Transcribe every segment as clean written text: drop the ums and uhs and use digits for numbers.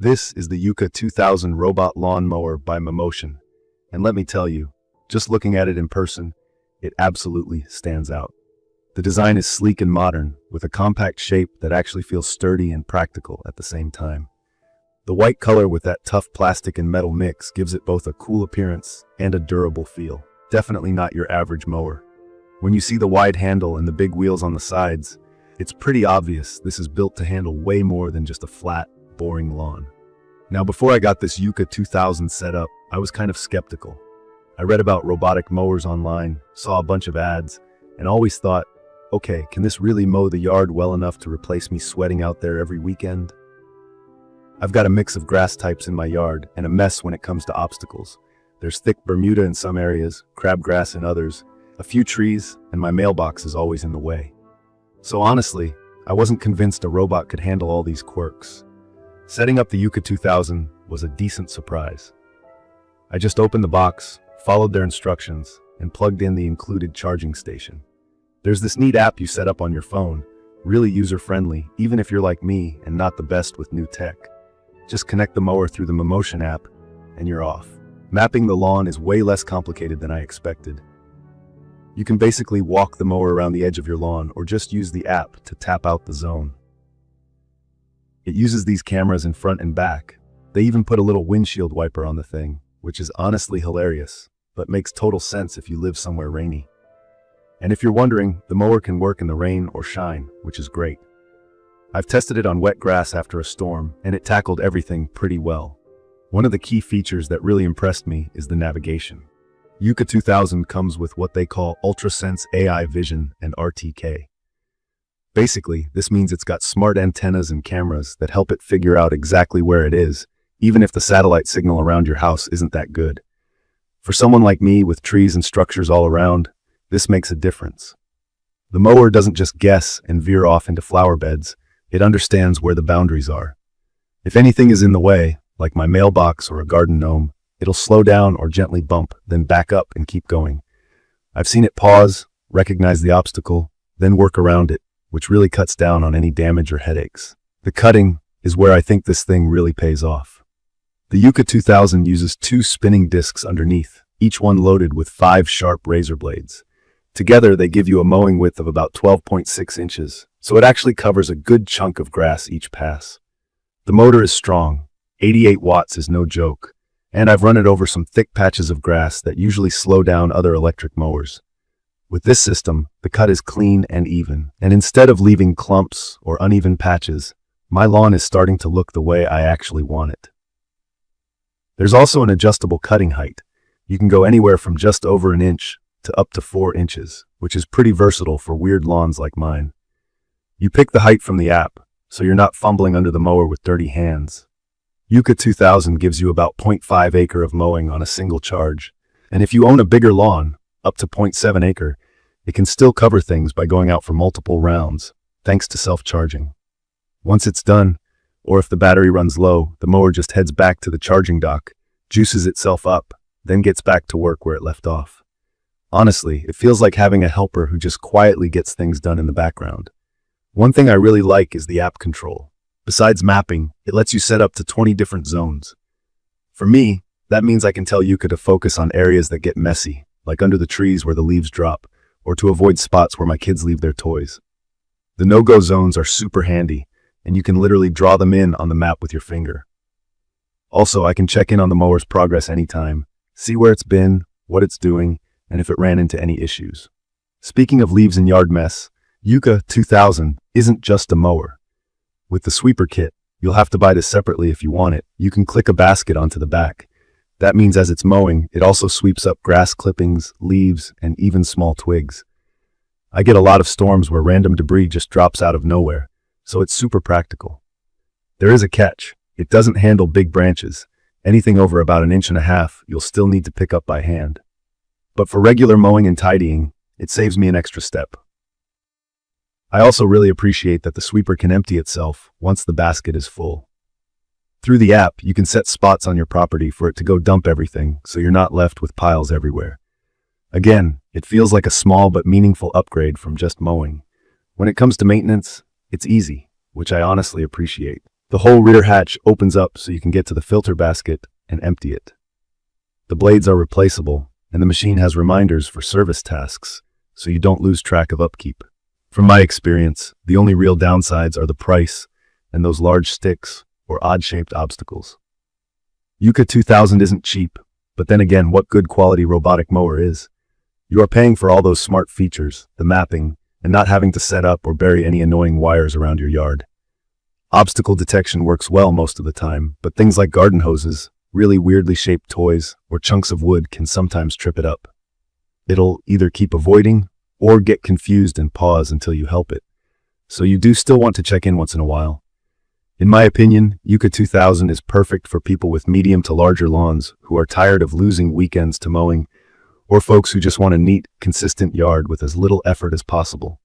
This is the YUKA 2000 Robot Lawn Mower by Motion, and let me tell you, just looking at it in person, it absolutely stands out. The design is sleek and modern, with a compact shape that actually feels sturdy and practical at the same time. The white color with that tough plastic and metal mix gives it both a cool appearance and a durable feel. Definitely not your average mower. When you see the wide handle and the big wheels on the sides, it's pretty obvious this is built to handle way more than just a flat, boring lawn. Now, before I got this YUKA 2000 set up, I was kind of skeptical. I read about robotic mowers online, saw a bunch of ads, and always thought, okay, can this really mow the yard well enough to replace me sweating out there every weekend? I've got a mix of grass types in my yard and a mess when it comes to obstacles. There's thick Bermuda in some areas, crabgrass in others, a few trees, and my mailbox is always in the way. So honestly, I wasn't convinced a robot could handle all these quirks. Setting up the YUKA 2000 was a decent surprise. I just opened the box, followed their instructions, and plugged in the included charging station. There's this neat app you set up on your phone, really user-friendly, even if you're like me and not the best with new tech. Just connect the mower through the Motion app, and you're off. Mapping the lawn is way less complicated than I expected. You can basically walk the mower around the edge of your lawn or just use the app to tap out the zone. It uses these cameras in front and back. They even put a little windshield wiper on the thing, which is honestly hilarious, but makes total sense if you live somewhere rainy. And if you're wondering, the mower can work in the rain or shine, which is great. I've tested it on wet grass after a storm, and it tackled everything pretty well. One of the key features that really impressed me is the navigation. YUKA 2000 comes with what they call Ultrasense AI Vision and RTK. Basically, this means it's got smart antennas and cameras that help it figure out exactly where it is, even if the satellite signal around your house isn't that good. For someone like me with trees and structures all around, this makes a difference. The mower doesn't just guess and veer off into flower beds, it understands where the boundaries are. If anything is in the way, like my mailbox or a garden gnome, it'll slow down or gently bump, then back up and keep going. I've seen it pause, recognize the obstacle, then work around it, which really cuts down on any damage or headaches. The cutting is where I think this thing really pays off. The YUKA 2000 uses 2 spinning discs underneath, each one loaded with 5 sharp razor blades. Together, they give you a mowing width of about 12.6 inches, so it actually covers a good chunk of grass each pass. The motor is strong, 88 watts is no joke, and I've run it over some thick patches of grass that usually slow down other electric mowers. With this system, the cut is clean and even, and instead of leaving clumps or uneven patches, my lawn is starting to look the way I actually want it. There's also an adjustable cutting height. You can go anywhere from just over an inch to up to 4 inches, which is pretty versatile for weird lawns like mine. You pick the height from the app, so you're not fumbling under the mower with dirty hands. YUKA 2000 gives you about 0.5 acre of mowing on a single charge, and if you own a bigger lawn, up to 0.7 acre, it can still cover things by going out for multiple rounds, thanks to self-charging. Once it's done, or if the battery runs low, the mower just heads back to the charging dock, juices itself up, then gets back to work where it left off. Honestly, it feels like having a helper who just quietly gets things done in the background. One thing I really like is the app control. Besides mapping, it lets you set up to 20 different zones. For me, that means I can tell YUKA to focus on areas that get messy, like under the trees where the leaves drop, or to avoid spots where my kids leave their toys. The no-go zones are super handy, and you can literally draw them in on the map with your finger. Also, I can check in on the mower's progress anytime, see where it's been, what it's doing, and if it ran into any issues. Speaking of leaves and yard mess, YUKA 2000 isn't just a mower. With the sweeper kit, you'll have to buy this separately if you want it. You can click a basket onto the back. That means as it's mowing, it also sweeps up grass clippings, leaves, and even small twigs. I get a lot of storms where random debris just drops out of nowhere, so it's super practical. There is a catch. It doesn't handle big branches. Anything over about 1.5 inches, you'll still need to pick up by hand. But for regular mowing and tidying, it saves me an extra step. I also really appreciate that the sweeper can empty itself once the basket is full. Through the app, you can set spots on your property for it to go dump everything, so you're not left with piles everywhere. Again, it feels like a small but meaningful upgrade from just mowing. When it comes to maintenance, it's easy, which I honestly appreciate. The whole rear hatch opens up so you can get to the filter basket and empty it. The blades are replaceable, and the machine has reminders for service tasks, so you don't lose track of upkeep. From my experience, the only real downsides are the price and those large sticks or odd-shaped obstacles. YUKA 2000 isn't cheap, but then again, what good quality robotic mower is? You are paying for all those smart features, the mapping, and not having to set up or bury any annoying wires around your yard. Obstacle detection works well most of the time, but things like garden hoses, really weirdly shaped toys, or chunks of wood can sometimes trip it up. It'll either keep avoiding or get confused and pause until you help it. So you do still want to check in once in a while. In my opinion, YUKA 2000 is perfect for people with medium to larger lawns who are tired of losing weekends to mowing, or folks who just want a neat, consistent yard with as little effort as possible.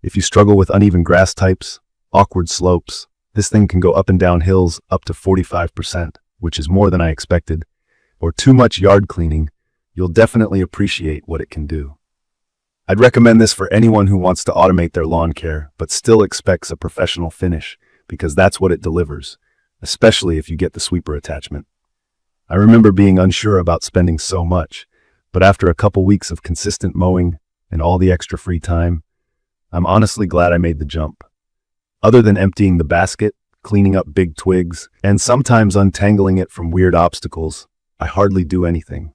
If you struggle with uneven grass types, awkward slopes, this thing can go up and down hills up to 45%, which is more than I expected, or too much yard cleaning, you'll definitely appreciate what it can do. I'd recommend this for anyone who wants to automate their lawn care, but still expects a professional finish, because that's what it delivers, especially if you get the sweeper attachment. I remember being unsure about spending so much, but after a couple weeks of consistent mowing and all the extra free time, I'm honestly glad I made the jump. Other than emptying the basket, cleaning up big twigs, and sometimes untangling it from weird obstacles, I hardly do anything.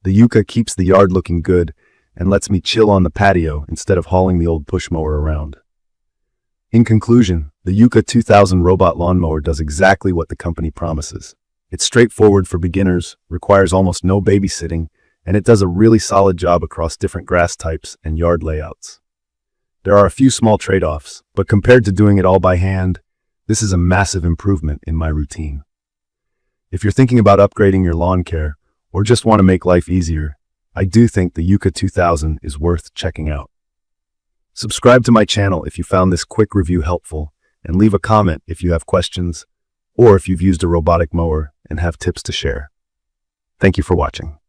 The YUKA keeps the yard looking good and lets me chill on the patio instead of hauling the old push mower around. In conclusion, the YUKA 2000 Robot Lawn Mower does exactly what the company promises. It's straightforward for beginners, requires almost no babysitting, and it does a really solid job across different grass types and yard layouts. There are a few small trade-offs, but compared to doing it all by hand, this is a massive improvement in my routine. If you're thinking about upgrading your lawn care, or just want to make life easier, I do think the YUKA 2000 is worth checking out. Subscribe to my channel if you found this quick review helpful, and leave a comment if you have questions, or if you've used a robotic mower and have tips to share. Thank you for watching.